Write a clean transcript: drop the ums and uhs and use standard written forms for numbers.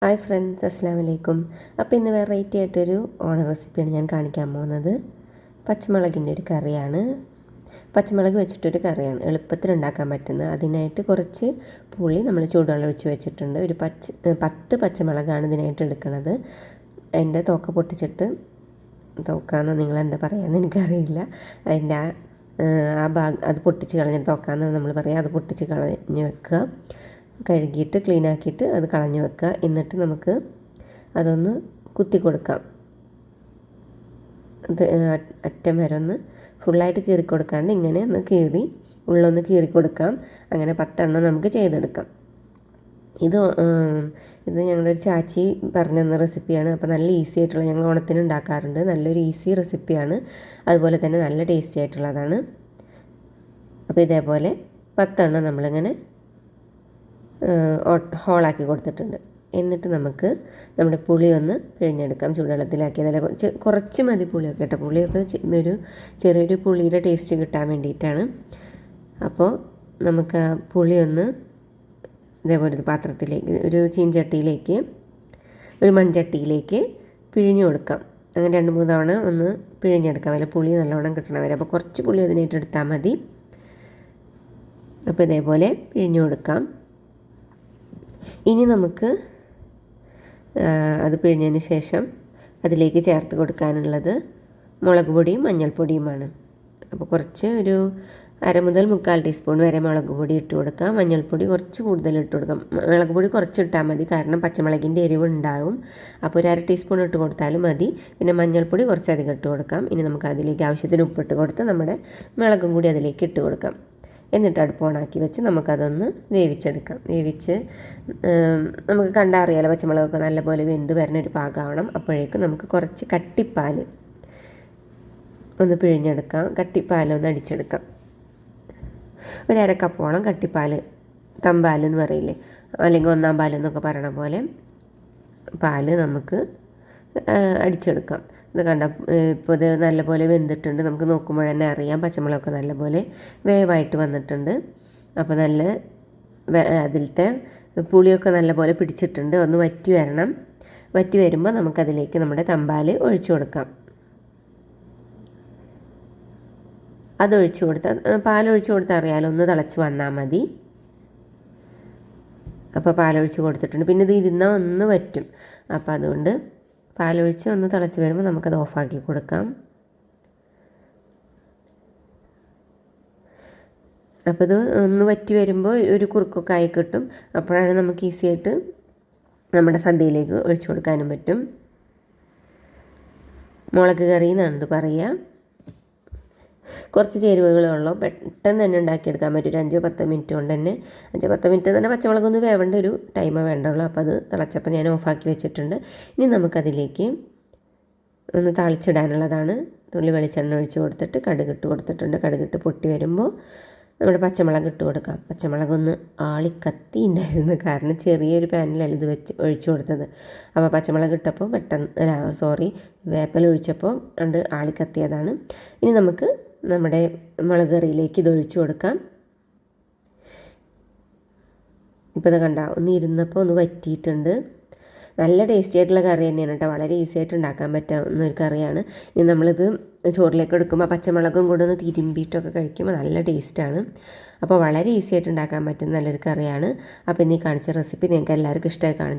Hi friends, അസ്സലാമു അലൈക്കും. അപ്പോൾ ഇന്ന് വെറൈറ്റി ആയിട്ടൊരു ഓണം റെസിപ്പിയാണ് ഞാൻ കാണിക്കാൻ പോകുന്നത്. പച്ചമുളകിൻ്റെ ഒരു കറിയാണ്. പച്ചമുളക് വെച്ചിട്ടൊരു കറിയാണ്, എളുപ്പത്തിൽ ഉണ്ടാക്കാൻ പറ്റുന്നത്. അതിനായിട്ട് കുറച്ച് പുളി നമ്മൾ ചൂടുവെള്ളം ഒഴിച്ച് വെച്ചിട്ടുണ്ട്. ഒരു 10 പച്ചമുളകാണ് ഇതിനായിട്ട് എടുക്കുന്നത്. അതിൻ്റെ തോക്ക പൊട്ടിച്ചിട്ട്, തോക്കാന്ന് നിങ്ങളെന്താ പറയുകയെന്ന് എനിക്കറിയില്ല. അതിൻ്റെ ആ ഭാഗം അത് പൊട്ടിച്ച് കളഞ്ഞിട്ട് തോക്കാന്ന് നമ്മൾ പറയുക. അത് പൊട്ടിച്ച് കളഞ്ഞ് വെക്കുക. കഴുകിയിട്ട് ക്ലീൻ ആക്കിയിട്ട് അത് കളഞ്ഞു വെക്കുക. എന്നിട്ട് നമുക്ക് അതൊന്ന് കുത്തി കൊടുക്കാം. ഇത് അറ്റം വരെ ഒന്ന് ഫുള്ളായിട്ട് കീറി കൊടുക്കാണ്ട് ഇങ്ങനെ ഒന്ന് കീറി ഉള്ളൊന്ന് കീറി കൊടുക്കാം. അങ്ങനെ 10 എണ്ണം നമുക്ക് ചെയ്തെടുക്കാം. ഇത് ഞങ്ങളുടെ ഒരു ചാച്ചി പറഞ്ഞു തന്ന റെസിപ്പിയാണ്. അപ്പോൾ നല്ല ഈസി ആയിട്ടുള്ള, ഞങ്ങൾ ഓണത്തിന് ഉണ്ടാക്കാറുണ്ട്. നല്ലൊരു ഈസി റെസിപ്പിയാണ്. അതുപോലെ തന്നെ നല്ല ടേസ്റ്റി ആയിട്ടുള്ളതാണ്. അപ്പോൾ ഇതേപോലെ 10 എണ്ണം നമ്മളിങ്ങനെ ഹോളാക്കി കൊടുത്തിട്ടുണ്ട്. എന്നിട്ട് നമുക്ക് നമ്മുടെ പുളി ഒന്ന് പിഴിഞ്ഞെടുക്കാം. ചൂടുവെള്ളത്തിലാക്കി അതിൽ കുറച്ച് മതി പുളിയൊക്കെ കേട്ടോ. പുളിയൊക്കെ ഒരു ചെറിയൊരു പുളിയുടെ ടേസ്റ്റ് കിട്ടാൻ വേണ്ടിയിട്ടാണ്. അപ്പോൾ നമുക്ക് ആ പുളി ഒന്ന് ഇതേപോലെ ഒരു പാത്രത്തിലേക്ക്, ഒരു ചീൻചട്ടിയിലേക്ക്, ഒരു മൺചട്ടിയിലേക്ക് പിഴിഞ്ഞു കൊടുക്കാം. അങ്ങനെ 2-3 തവണ ഒന്ന് പിഴിഞ്ഞെടുക്കാം. അതിൽ പുളി നല്ലോണം കിട്ടണം വരെ. അപ്പോൾ കുറച്ച് പുളി അതിനായിട്ട് എടുത്താൽ മതി. അപ്പോൾ ഇതേപോലെ പിഴിഞ്ഞു കൊടുക്കാം. ഇനി നമുക്ക് അത് പിഴിഞ്ഞതിന് ശേഷം അതിലേക്ക് ചേർത്ത് കൊടുക്കാനുള്ളത് മുളക് പൊടിയും മഞ്ഞൾപ്പൊടിയുമാണ്. അപ്പോൾ കുറച്ച് ഒരു 1/2 മുതൽ 1/4 ടീസ്പൂൺ വരെ മുളക് പൊടി ഇട്ട് കൊടുക്കാം. മഞ്ഞൾപ്പൊടി കുറച്ച് കൂടുതൽ ഇട്ട് കൊടുക്കാം. മുളക് പൊടി കുറച്ച് ഇട്ടാൽ മതി, കാരണം പച്ചമുളകിൻ്റെ എരിവ് ഉണ്ടാകും. അപ്പോൾ ഒരു 1/2 ടീസ്പൂൺ ഇട്ട് കൊടുത്താലും മതി. പിന്നെ മഞ്ഞൾപ്പൊടി കുറച്ചധികം ഇട്ട് കൊടുക്കാം. ഇനി നമുക്ക് അതിലേക്ക് ആവശ്യത്തിന് ഉപ്പിട്ട് കൊടുത്ത് നമ്മുടെ മുളകും കൂടി അതിലേക്ക് ഇട്ട് കൊടുക്കാം. എന്നിട്ട് അടുപ്പ് ഓണാക്കി വെച്ച് നമുക്കതൊന്ന് വേവിച്ചെടുക്കാം. വേവിച്ച് നമുക്ക് കണ്ടറിയാലോ പച്ചമുളകൊക്കെ നല്ലപോലെ വെന്ത് വരുന്നൊരു പാകമാവണം. അപ്പോഴേക്കും നമുക്ക് കുറച്ച് കട്ടിപ്പാൽ ഒന്ന് പിഴിഞ്ഞെടുക്കാം. കട്ടിപ്പാലൊന്ന് അടിച്ചെടുക്കാം. ഒരു 1/2 കപ്പോളം കട്ടിപ്പാൽ, തമ്പാൽ എന്ന് പറയില്ലേ, അല്ലെങ്കിൽ 1-ാം പാലെന്നൊക്കെ പറയണ പോലെ പാല് നമുക്ക് അടിച്ചെടുക്കാം. ഇത് കണ്ട ഇപ്പോൾ ഇത് നല്ലപോലെ വെന്തിട്ടുണ്ട്. നമുക്ക് നോക്കുമ്പോൾ തന്നെ അറിയാം പച്ചമുളകൊക്കെ നല്ലപോലെ വേവായിട്ട് വന്നിട്ടുണ്ട്. അപ്പോൾ നല്ല അതിലത്തെ പുളിയൊക്കെ നല്ലപോലെ പിടിച്ചിട്ടുണ്ട്. ഒന്ന് വറ്റി വരണം. വറ്റി വരുമ്പോൾ നമുക്കതിലേക്ക് നമ്മുടെ തമ്പാൽ ഒഴിച്ചു കൊടുക്കാം. അതൊഴിച്ചു കൊടുത്താൽ, പാലൊഴിച്ച് കൊടുത്താൽ അറിയാലോ, ഒന്ന് തിളച്ച് വന്നാൽ മതി. അപ്പോൾ പാലൊഴിച്ച് കൊടുത്തിട്ടുണ്ട്. പിന്നെ ഇത് ഇരുന്നാൽ ഒന്ന് വറ്റും. അപ്പോൾ അതുകൊണ്ട് പാലൊഴിച്ച് ഒന്ന് തിളച്ച് വരുമ്പോൾ നമുക്കത് ഓഫാക്കി കൊടുക്കാം. അപ്പോൾ ഇത് ഒന്ന് വറ്റി വരുമ്പോൾ ഒരു കുറുക്കൊക്കെ ആയി കിട്ടും. അപ്പോഴാണ് നമുക്ക് ഈസി ആയിട്ട് നമ്മുടെ സദ്യയിലേക്ക് ഒഴിച്ചു കൊടുക്കാനും പറ്റും. മുളക് കറി എന്നാണിത് പറയുക. കുറച്ച് ചേരുവകളുള്ളൂ. പെട്ടെന്ന് തന്നെ ഉണ്ടാക്കിയെടുക്കാൻ പറ്റും. ഒരു 5-10 മിനിറ്റ് കൊണ്ട് തന്നെ. 5-10 മിനിറ്റ് തന്നെ പച്ചമുളകൊന്ന് വേവേണ്ട ഒരു ടൈം വേണ്ടുള്ളൂ. അപ്പോൾ അത് തിളച്ചപ്പോൾ ഞാൻ ഓഫാക്കി വെച്ചിട്ടുണ്ട്. ഇനി നമുക്കതിലേക്ക് ഒന്ന് താളിച്ചിടാനുള്ളതാണ്. തുള്ളി വെളിച്ചെണ്ണ ഒഴിച്ച് കൊടുത്തിട്ട് കടുകിട്ട് കൊടുത്തിട്ടുണ്ട്. കടുകിട്ട് പൊട്ടി വരുമ്പോൾ നമ്മുടെ പച്ചമുളക് ഇട്ട് കൊടുക്കാം. പച്ചമുളകൊന്ന് ആളിക്കത്തി ഉണ്ടായിരുന്നു, കാരണം ചെറിയൊരു പാനിലല്ല ഇത് വെച്ച് ഒഴിച്ചു കൊടുത്തത്. അപ്പോൾ പച്ചമുളക് ഇട്ടപ്പോൾ വേപ്പില ഒഴിച്ചപ്പോൾ കണ്ട് ആളിക്കത്തിയതാണ്. ഇനി നമുക്ക് നമ്മുടെ മുളക് കറിയിലേക്ക് ഇത് ഒഴിച്ചു കൊടുക്കാം. ഇപ്പോൾ ഇത് കണ്ട ഒന്ന് ഇരുന്നപ്പോൾ ഒന്ന് വറ്റിയിട്ടുണ്ട്. നല്ല ടേസ്റ്റി ആയിട്ടുള്ള കറി തന്നെയാണ് കേട്ടോ. വളരെ ഈസി ആയിട്ട് ഉണ്ടാക്കാൻ പറ്റാവുന്ന ഒരു കറിയാണ്. ഇനി നമ്മളിത് ചോറിലേക്ക് എടുക്കുമ്പോൾ പച്ചമുളകും കൂടെ ഒന്ന് തിരുമ്പിയിട്ടൊക്കെ കഴിക്കുമ്പോൾ നല്ല ടേസ്റ്റാണ്. അപ്പോൾ വളരെ ഈസി ആയിട്ട് ഉണ്ടാക്കാൻ പറ്റുന്ന നല്ലൊരു കറിയാണ്. അപ്പോൾ ഇന്ന് ഈ കാണിച്ച റെസിപ്പി നിങ്ങൾക്ക് എല്ലാവർക്കും ഇഷ്ടമായി കാണും.